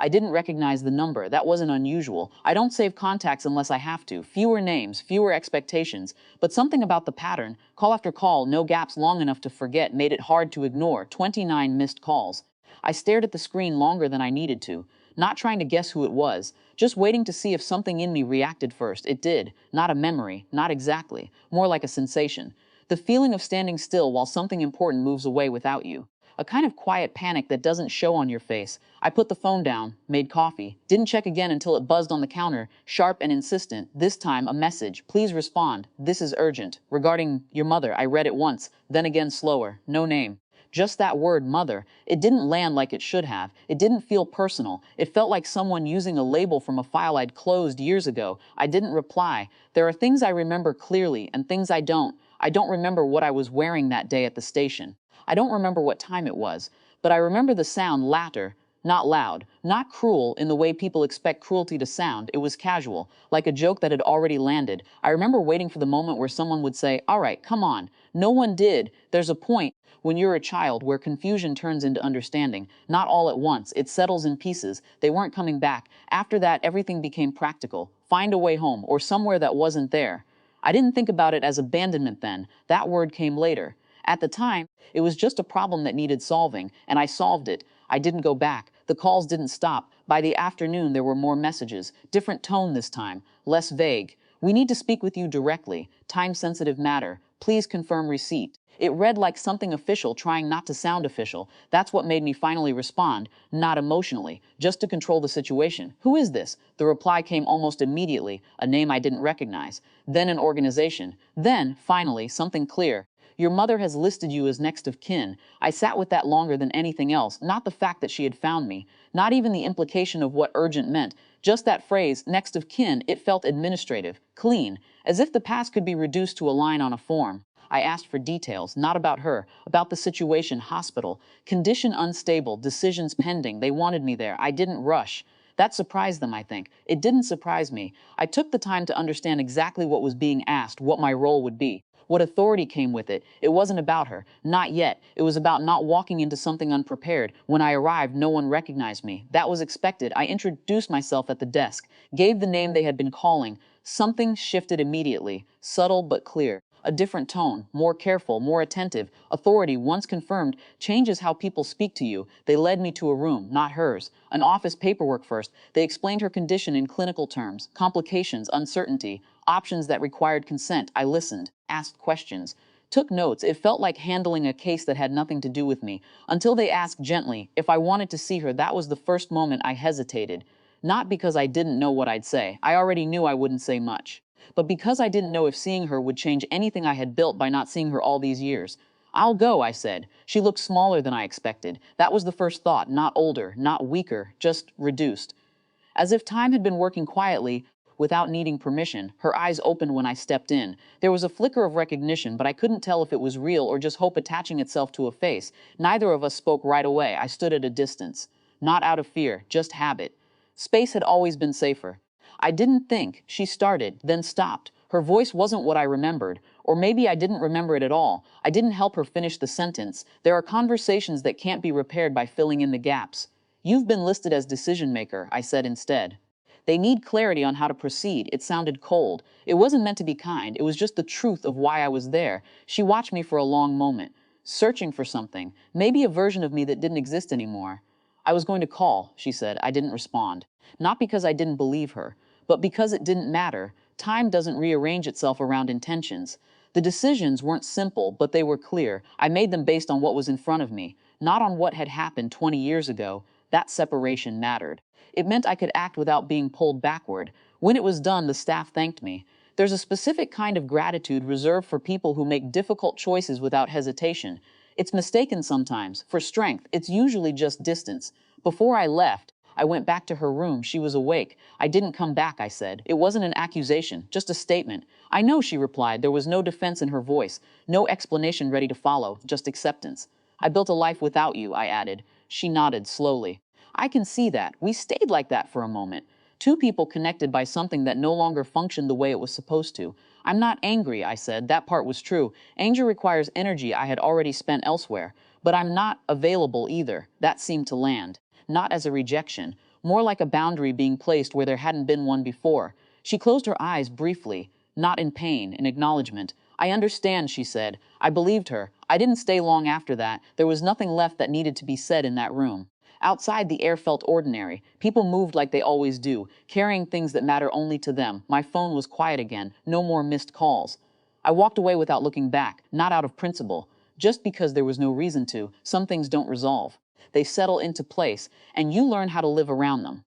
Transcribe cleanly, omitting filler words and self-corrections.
I didn't recognize the number. That wasn't unusual. I don't save contacts unless I have to. Fewer names, fewer expectations. But something about the pattern, call after call, no gaps long enough to forget, made it hard to ignore. 29 missed calls. I stared at the screen longer than I needed to, not trying to guess who it was, just waiting to see if something in me reacted first. It did. Not a memory, not exactly, more like a sensation. The feeling of standing still while something important moves away without you. A kind of quiet panic that doesn't show on your face. I put the phone down, made coffee, didn't check again until it buzzed on the counter, sharp and insistent. This time, a message. Please respond. This is urgent. Regarding your mother. I read it once, then again slower. No name. Just that word, mother. It didn't land like it should have. It didn't feel personal. It felt like someone using a label from a file I'd closed years ago. I didn't reply. There are things I remember clearly and things I don't. I don't remember what I was wearing that day at the station. I don't remember what time it was, but I remember the sound latter, not loud, not cruel in the way people expect cruelty to sound. It was casual, like a joke that had already landed. I remember waiting for the moment where someone would say, "All right, come on." No one did. There's a point when you're a child where confusion turns into understanding. Not all at once. It settles in pieces. They weren't coming back. After that, everything became practical. Find a way home, or somewhere that wasn't there. I didn't think about it as abandonment then. That word came later. At the time, it was just a problem that needed solving, and I solved it. I didn't go back. The calls didn't stop. By the afternoon, there were more messages. Different tone this time, less vague. "We need to speak with you directly. Time-sensitive matter. Please confirm receipt." It read like something official trying not to sound official. That's what made me finally respond, not emotionally, just to control the situation. "Who is this?" The reply came almost immediately, a name I didn't recognize. Then an organization. Then, finally, something clear. "Your mother has listed you as next of kin." I sat with that longer than anything else, not the fact that she had found me, not even the implication of what urgent meant, just that phrase, next of kin. It felt administrative, clean, as if the past could be reduced to a line on a form. I asked for details, not about her, about the situation, hospital, condition unstable, decisions pending. They wanted me there. I didn't rush. That surprised them, I think. It didn't surprise me. I took the time to understand exactly what was being asked, what my role would be. What authority came with it? It wasn't about her. Not yet. It was about not walking into something unprepared. When I arrived, no one recognized me. That was expected. I introduced myself at the desk, gave the name they had been calling. Something shifted immediately, subtle but clear. A different tone, more careful, more attentive. Authority, once confirmed, changes how people speak to you. They led me to a room, not hers. An office paperwork first. They explained her condition in clinical terms, complications, uncertainty, options that required consent. I listened, asked questions, took notes. It felt like handling a case that had nothing to do with me. Until they asked gently if I wanted to see her. That was the first moment I hesitated. Not because I didn't know what I'd say. I already knew I wouldn't say much. But because I didn't know if seeing her would change anything I had built by not seeing her all these years. "I'll go," I said. She looked smaller than I expected. That was the first thought. Not older, not weaker, just reduced. As if time had been working quietly, without needing permission, her eyes opened when I stepped in. There was a flicker of recognition, but I couldn't tell if it was real or just hope attaching itself to a face. Neither of us spoke right away. I stood at a distance. Not out of fear, just habit. Space had always been safer. "I didn't think," she started, then stopped. Her voice wasn't what I remembered. Or maybe I didn't remember it at all. I didn't help her finish the sentence. There are conversations that can't be repaired by filling in the gaps. "You've been listed as decision maker," I said instead. "They need clarity on how to proceed." It sounded cold. It wasn't meant to be kind. It was just the truth of why I was there. She watched me for a long moment, searching for something, maybe a version of me that didn't exist anymore. "I was going to call," she said. I didn't respond. Not because I didn't believe her, but because it didn't matter. Time doesn't rearrange itself around intentions. The decisions weren't simple, but they were clear. I made them based on what was in front of me, not on what had happened 20 years ago. That separation mattered. It meant I could act without being pulled backward. When it was done, the staff thanked me. There's a specific kind of gratitude reserved for people who make difficult choices without hesitation. It's mistaken sometimes for strength. It's usually just distance. Before I left, I went back to her room. She was awake. "I didn't come back," I said. It wasn't an accusation, just a statement. "I know," she replied. There was no defense in her voice, no explanation ready to follow, just acceptance. "I built a life without you," I added. She nodded slowly. "I can see that. We stayed like that for a moment. Two people connected by something that no longer functioned the way it was supposed to." "I'm not angry," I said. That part was true. Anger requires energy I had already spent elsewhere. But I'm not available either. That seemed to land. Not as a rejection, more like a boundary being placed where there hadn't been one before. She closed her eyes briefly, not in pain, in acknowledgement. I understand, she said. I believed her. I didn't stay long after that. There was nothing left that needed to be said in that room. Outside, the air felt ordinary. People moved like they always do, carrying things that matter only to them. My phone was quiet again. No more missed calls. I walked away without looking back, not out of principle. Just because there was no reason to, some things don't resolve. They settle into place, and you learn how to live around them.